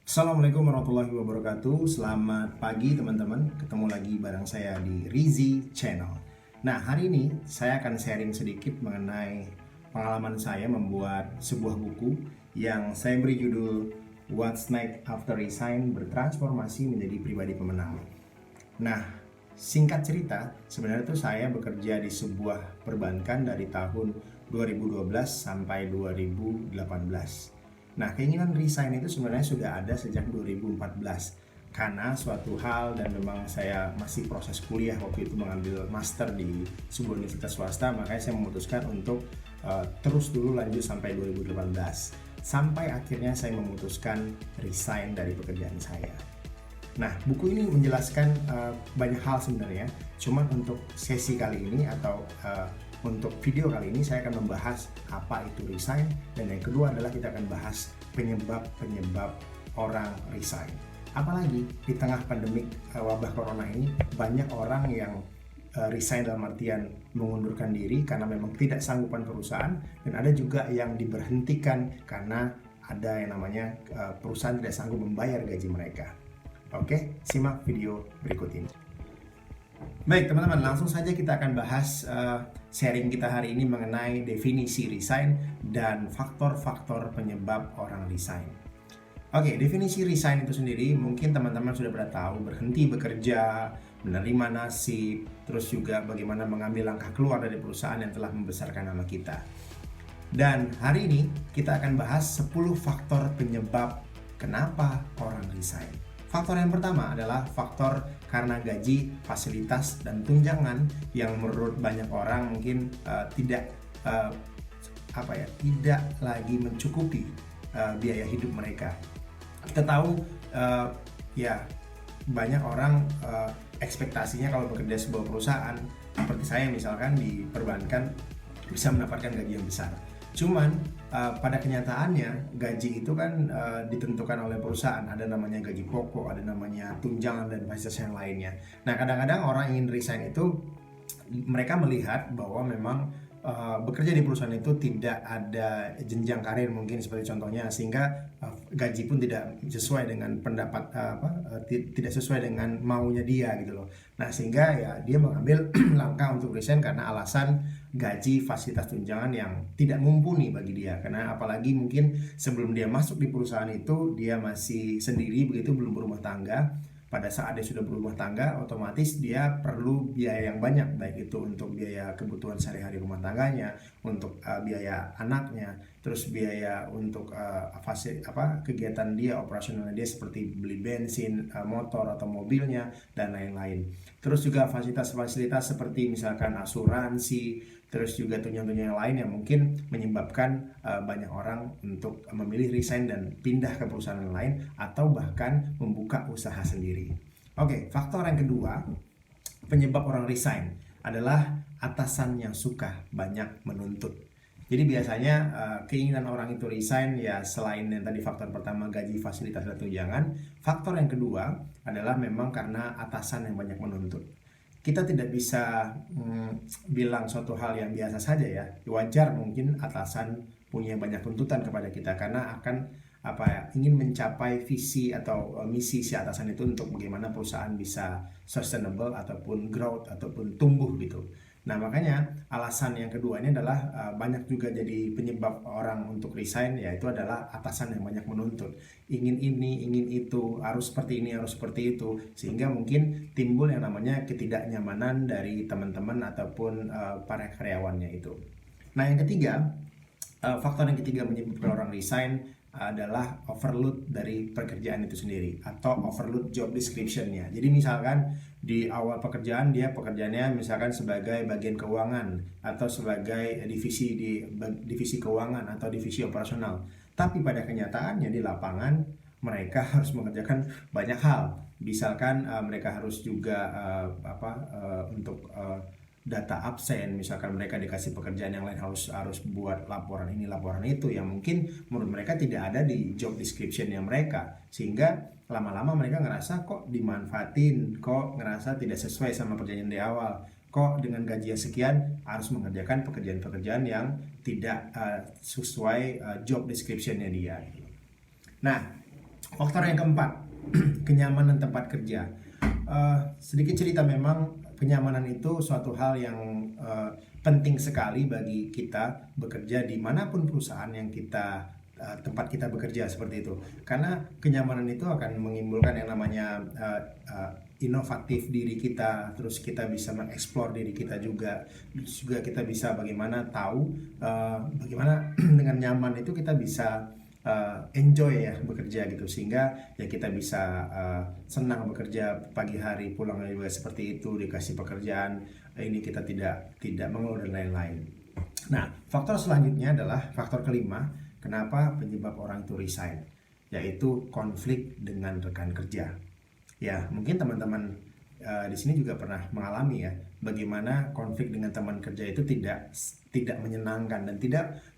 Assalamualaikum warahmatullahi wabarakatuh. Selamat pagi teman-teman. Ketemu lagi bareng saya di Rizy Channel. Nah, hari ini saya akan sharing sedikit mengenai pengalaman saya membuat sebuah buku yang saya beri judul What's Next After Resign: Bertransformasi Menjadi Pribadi Pemenang. Nah, singkat cerita, sebenarnya itu saya bekerja di sebuah perbankan dari tahun 2012 sampai 2018. Nah, keinginan resign itu sebenarnya sudah ada sejak 2014 karena suatu hal, dan memang saya masih proses kuliah waktu itu, mengambil master di sebuah universitas swasta, makanya saya memutuskan untuk terus dulu lanjut sampai 2018 sampai akhirnya saya memutuskan resign dari pekerjaan saya. Nah, buku ini menjelaskan banyak hal sebenarnya. Cuman untuk sesi kali ini atau untuk video kali ini saya akan membahas apa itu resign, dan yang kedua adalah kita akan bahas penyebab orang resign. Apalagi di tengah pandemik wabah corona ini, banyak orang yang resign dalam artian mengundurkan diri karena memang tidak sanggupan perusahaan, dan ada juga yang diberhentikan karena ada yang namanya perusahaan tidak sanggup membayar gaji mereka. Oke, simak video berikut ini. Baik teman-teman, langsung saja kita akan bahas sharing kita hari ini mengenai definisi resign dan faktor-faktor penyebab orang resign. Oke, definisi resign itu sendiri mungkin teman-teman sudah pada tahu: berhenti bekerja, menerima nasib, terus juga bagaimana mengambil langkah keluar dari perusahaan yang telah membesarkan nama kita. Dan hari ini kita akan bahas 10 faktor penyebab kenapa orang resign. Faktor yang pertama adalah faktor karena gaji, fasilitas, dan tunjangan yang menurut banyak orang mungkin tidak lagi mencukupi biaya hidup mereka. Kita tahu ya banyak orang ekspektasinya kalau bekerja di sebuah perusahaan seperti saya misalkan di perbankan bisa mendapatkan gaji yang besar. Cuman pada kenyataannya gaji itu kan ditentukan oleh perusahaan. Ada namanya gaji pokok, ada namanya tunjangan, dan fasilitas yang lainnya. Nah, kadang-kadang orang ingin resign itu mereka melihat bahwa memang bekerja di perusahaan itu tidak ada jenjang karir mungkin seperti contohnya, sehingga gaji pun tidak sesuai dengan pendapat tidak sesuai dengan maunya dia gitu loh. Nah, sehingga ya dia mengambil langkah untuk resign karena alasan gaji, fasilitas, tunjangan yang tidak mumpuni bagi dia. Karena apalagi mungkin sebelum dia masuk di perusahaan itu dia masih sendiri begitu, belum berumah tangga. Pada saat dia sudah berumah tangga, otomatis dia perlu biaya yang banyak, baik itu untuk biaya kebutuhan sehari-hari rumah tangganya, untuk biaya anaknya, terus biaya untuk kegiatan dia, operasionalnya dia seperti beli bensin, motor atau mobilnya, dan lain-lain. Terus juga fasilitas-fasilitas seperti misalkan asuransi, terus juga tunjangan-tunjangan yang lain yang mungkin menyebabkan banyak orang untuk memilih resign dan pindah ke perusahaan yang lain atau bahkan membuka usaha sendiri. Oke, faktor yang kedua penyebab orang resign adalah atasan yang suka banyak menuntut. Jadi biasanya keinginan orang itu resign ya, selain yang tadi faktor pertama gaji, fasilitas, dan tunjangan, faktor yang kedua adalah memang karena atasan yang banyak menuntut. Kita tidak bisa bilang suatu hal yang biasa saja ya. Wajar mungkin atasan punya banyak tuntutan kepada kita karena akan ingin mencapai visi atau misi si atasan itu untuk bagaimana perusahaan bisa sustainable ataupun growth ataupun tumbuh gitu. Nah, makanya alasan yang kedua ini adalah banyak juga jadi penyebab orang untuk resign, yaitu adalah atasan yang banyak menuntut. Ingin ini, ingin itu, harus seperti ini, harus seperti itu, sehingga mungkin timbul yang namanya ketidaknyamanan dari teman-teman ataupun para karyawannya itu. Nah, yang ketiga, faktor yang ketiga menyebabkan orang resign adalah overload dari pekerjaan itu sendiri atau overload job description-nya. Jadi misalkan di awal pekerjaan dia pekerjaannya misalkan sebagai bagian keuangan atau sebagai divisi keuangan atau divisi operasional. Tapi pada kenyataannya di lapangan mereka harus mengerjakan banyak hal. Misalkan mereka harus juga untuk data absen, misalkan mereka dikasih pekerjaan yang lain harus buat laporan ini laporan itu yang mungkin menurut mereka tidak ada di job description-nya mereka, sehingga lama-lama mereka ngerasa kok dimanfaatin, kok ngerasa tidak sesuai sama perjanjian di awal, kok dengan gaji yang sekian harus mengerjakan pekerjaan-pekerjaan yang tidak sesuai job description-nya dia. Nah, Faktor yang keempat, kenyamanan tempat kerja. Sedikit cerita, memang kenyamanan itu suatu hal yang penting sekali bagi kita bekerja dimanapun perusahaan yang kita tempat kita bekerja seperti itu. Karena kenyamanan itu akan menimbulkan yang namanya inovatif diri kita, terus kita bisa mengeksplor diri kita juga, terus juga kita bisa bagaimana tahu bagaimana dengan nyaman itu kita bisa enjoy ya bekerja gitu, sehingga ya kita bisa senang bekerja pagi hari, pulang juga seperti itu, dikasih pekerjaan ini kita tidak mengeluh dan lain-lain. Nah, faktor selanjutnya adalah faktor kelima, kenapa penyebab orang itu resign, yaitu konflik dengan rekan kerja. Ya, mungkin teman-teman di sini juga pernah mengalami ya, bagaimana konflik dengan teman kerja itu tidak menyenangkan dan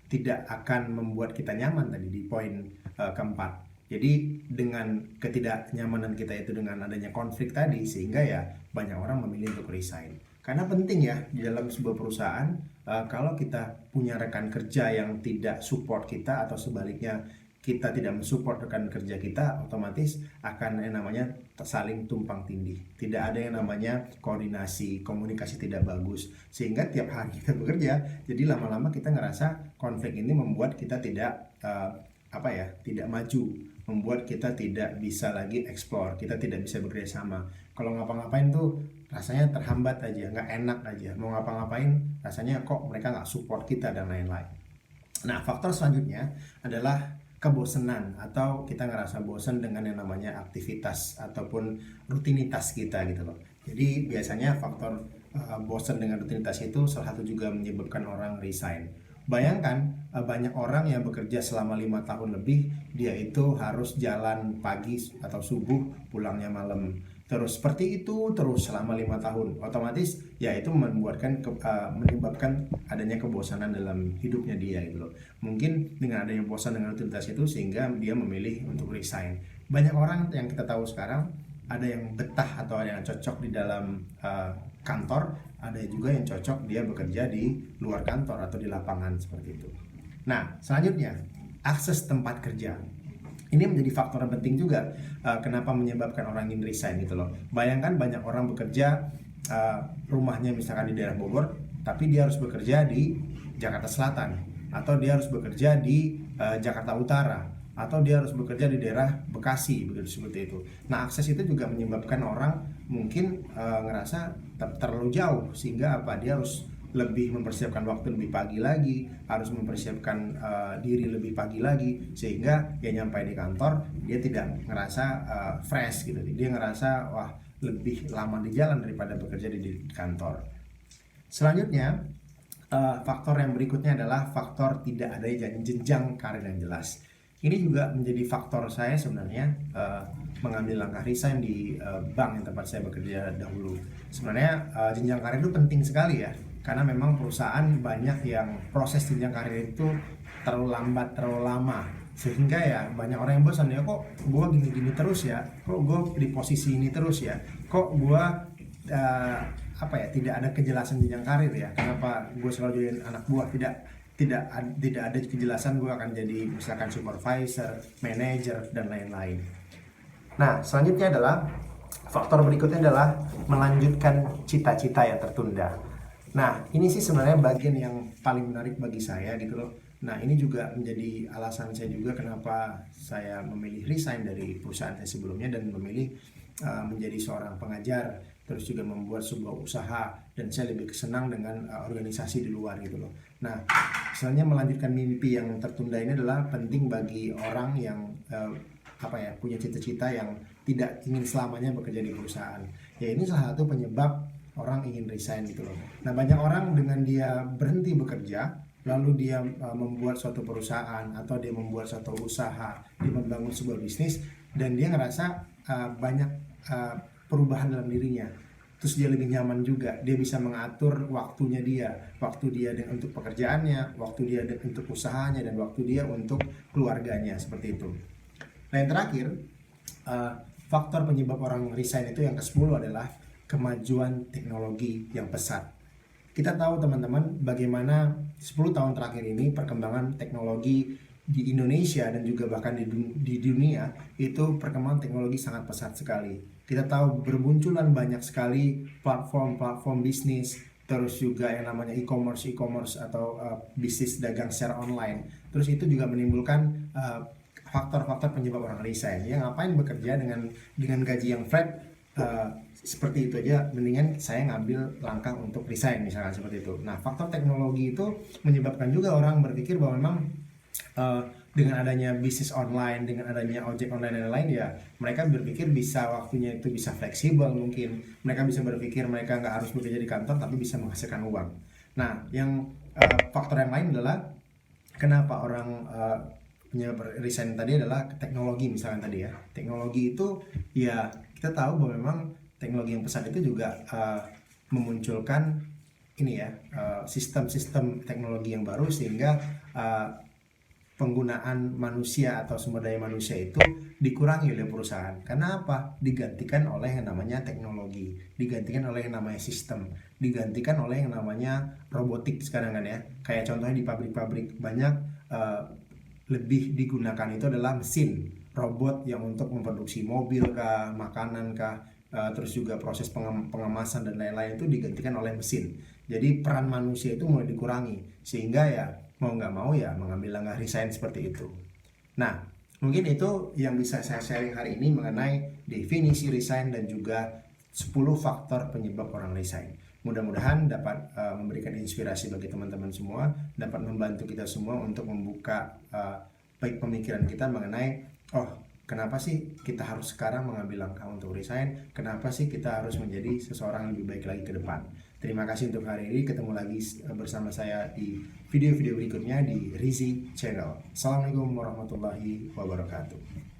tidak akan membuat kita nyaman tadi di poin keempat. Jadi dengan ketidaknyamanan kita itu dengan adanya konflik tadi, sehingga ya banyak orang memilih untuk resign. Karena penting ya di dalam sebuah perusahaan, kalau kita punya rekan kerja yang tidak support kita atau sebaliknya kita tidak mensupport rekan kerja kita, otomatis akan yang namanya saling tumpang tindih. Tidak ada yang namanya koordinasi, komunikasi tidak bagus. Sehingga tiap hari kita bekerja, jadi lama-lama kita ngerasa konflik ini membuat kita tidak tidak maju, membuat kita tidak bisa lagi explore, kita tidak bisa bekerja sama. Kalau ngapa-ngapain tuh rasanya terhambat aja, nggak enak aja. Mau ngapa-ngapain rasanya kok mereka nggak support kita dan lain-lain. Nah, faktor selanjutnya adalah kebosanan, atau kita ngerasa bosan dengan yang namanya aktivitas ataupun rutinitas kita gitu loh. Jadi biasanya faktor bosan dengan rutinitas itu salah satu juga menyebabkan orang resign. Bayangkan banyak orang yang bekerja selama 5 tahun lebih, dia itu harus jalan pagi atau subuh, pulangnya malam. Terus seperti itu terus selama 5 tahun. Otomatis ya itu menyebabkan adanya kebosanan dalam hidupnya dia gitu loh. Mungkin dengan adanya bosan dengan rutinitas itu sehingga dia memilih untuk resign. Banyak orang yang kita tahu sekarang, ada yang betah atau ada yang cocok di dalam kantor, ada juga yang cocok dia bekerja di luar kantor atau di lapangan seperti itu. Nah, selanjutnya akses tempat kerja. Ini menjadi faktor yang penting juga kenapa menyebabkan orang ingin resign gitu loh. Bayangkan banyak orang bekerja rumahnya misalkan di daerah Bogor, tapi dia harus bekerja di Jakarta Selatan, atau dia harus bekerja di Jakarta Utara, atau dia harus bekerja di daerah Bekasi, begitu seperti itu. Nah, akses itu juga menyebabkan orang mungkin ngerasa terlalu jauh, sehingga dia harus lebih mempersiapkan waktu lebih pagi lagi, harus mempersiapkan diri lebih pagi lagi, sehingga dia nyampe di kantor dia tidak ngerasa fresh gitu, dia ngerasa wah lebih lama di jalan daripada bekerja di kantor. Selanjutnya faktor yang berikutnya adalah faktor tidak ada jenjang karir yang jelas. Ini juga menjadi faktor saya sebenarnya mengambil langkah resign di bank yang tempat saya bekerja dahulu. Sebenarnya jenjang karir itu penting sekali ya, karena memang perusahaan banyak yang proses jenjang karir itu terlalu lambat, terlalu lama, sehingga ya banyak orang yang bosan, ya kok gue gini-gini terus ya, kok gue di posisi ini terus ya, kok gue tidak ada kejelasan jenjang karir ya, kenapa gue selalu jadi anak buah, tidak ada kejelasan gue akan jadi misalkan supervisor, manager dan lain-lain. Nah, selanjutnya adalah faktor berikutnya adalah melanjutkan cita-cita yang tertunda. Nah, ini sih sebenarnya bagian yang paling menarik bagi saya gitu loh. Nah, ini juga menjadi alasan saya juga kenapa saya memilih resign dari perusahaan saya sebelumnya dan memilih menjadi seorang pengajar, terus juga membuat sebuah usaha, dan saya lebih senang dengan organisasi di luar gitu loh. Nah, misalnya melanjutkan mimpi yang tertunda ini adalah penting bagi orang yang punya cita-cita yang tidak ingin selamanya bekerja di perusahaan. Ya, ini salah satu penyebab orang ingin resign gitu loh. Nah, banyak orang dengan dia berhenti bekerja, lalu dia membuat suatu perusahaan atau dia membuat suatu usaha, dia membangun sebuah bisnis, dan dia ngerasa banyak perubahan dalam dirinya. Terus dia lebih nyaman juga, dia bisa mengatur waktunya dia, waktu dia untuk pekerjaannya, waktu dia untuk usahanya, dan waktu dia untuk keluarganya, seperti itu. Nah, yang terakhir, faktor penyebab orang resign itu yang ke-10 adalah kemajuan teknologi yang pesat. Kita tahu teman-teman bagaimana 10 tahun terakhir ini perkembangan teknologi di Indonesia dan juga bahkan di dunia itu perkembangan teknologi sangat pesat sekali. Kita tahu bermunculan banyak sekali platform-platform bisnis, terus juga yang namanya e-commerce atau bisnis dagang secara online. Terus itu juga menimbulkan faktor-faktor penyebab orang resign. Ya ngapain bekerja dengan gaji yang flat seperti itu aja, mendingan saya ngambil langkah untuk resign misalkan seperti itu. Nah, faktor teknologi itu menyebabkan juga orang berpikir bahwa memang dengan adanya bisnis online, dengan adanya ojek online dan lain-lain, ya mereka berpikir bisa waktunya itu bisa fleksibel, mungkin mereka bisa berpikir mereka nggak harus bekerja di kantor tapi bisa menghasilkan uang. Nah, yang faktor yang lain adalah kenapa orang penyebab resign tadi adalah teknologi misalkan tadi ya. Teknologi itu ya kita tahu bahwa memang teknologi yang pesat itu juga memunculkan ini ya sistem-sistem teknologi yang baru sehingga penggunaan manusia atau sumber daya manusia itu dikurangi oleh perusahaan. Karena apa? Digantikan oleh yang namanya teknologi, digantikan oleh yang namanya sistem, digantikan oleh yang namanya robotik sekarang kan ya. Kayak contohnya di pabrik-pabrik banyak lebih digunakan itu adalah mesin, robot yang untuk memproduksi mobil kah, makanan kah, terus juga proses pengemasan dan lain-lain itu digantikan oleh mesin. Jadi peran manusia itu mulai dikurangi sehingga ya mau nggak mau ya mengambil langkah resign seperti itu. Nah, mungkin itu yang bisa saya sharing hari ini mengenai definisi resign dan juga 10 faktor penyebab orang resign. Mudah-mudahan dapat memberikan inspirasi bagi teman-teman semua, dapat membantu kita semua untuk membuka baik pemikiran kita mengenai kenapa sih kita harus sekarang mengambil langkah untuk resign, kenapa sih kita harus menjadi seseorang yang lebih baik lagi ke depan. Terima kasih untuk hari ini, ketemu lagi bersama saya di video-video berikutnya di Rizzy Channel. Assalamualaikum warahmatullahi wabarakatuh.